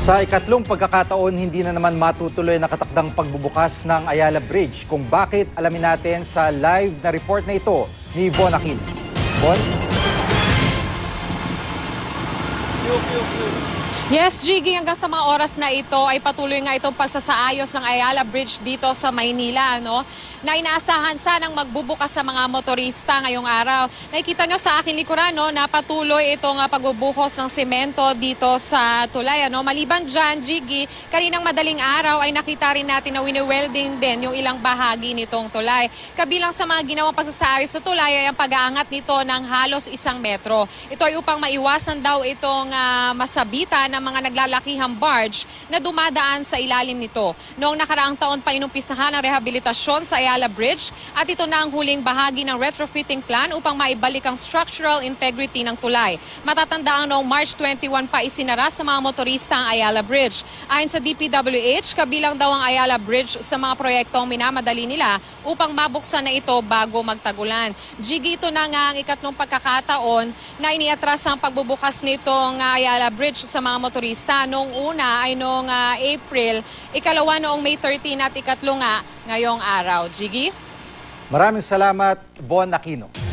Sa ikatlong pagkakataon, hindi na naman matutuloy na katakdang pagbubukas ng Ayala Bridge. Kung bakit, alamin natin sa live na report na ito ni Von Aquino. Von? Yes, Jiggy, hanggang sa mga oras na ito ay patuloy nga itong pagsasaayos ng Ayala Bridge dito sa Maynila, no? Na inaasahan sanang magbubukas sa mga motorista ngayong araw. Nakikita nyo sa akin likuran, no, na patuloy itong pagbubuhos ng semento dito sa tulay. Ano? Maliban dyan, Jiggy, kaninang madaling araw ay nakita rin natin na wini-welding din yung ilang bahagi nitong tulay. Kabilang sa mga ginawang pagsasaayos sa tulay ay ang pag-aangat nito ng halos 1 metro. Ito ay upang maiwasan daw itong masabitan ng mga naglalakihang barge na dumadaan sa ilalim nito. Noong nakaraang taon pa inumpisahan ang rehabilitasyon sa Ayala Bridge at ito na ang huling bahagi ng retrofitting plan upang maibalik ang structural integrity ng tulay. Matatandaan noong March 21 pa isinara sa mga motorista ang Ayala Bridge. Ayon sa DPWH, kabilang daw ang Ayala Bridge sa mga proyektong minamadali nila upang mabuksan na ito bago magtagulan. Jiggy, ito na nga ang ikatlong pagkakataon na iniatras ang pagbubukas nitong Ayala Bridge sa mga motorista. Noong una ay noong April, ikalawa noong May 13 at ikatlo nga ngayong araw. Jiggy? Maraming salamat, Von Aquino.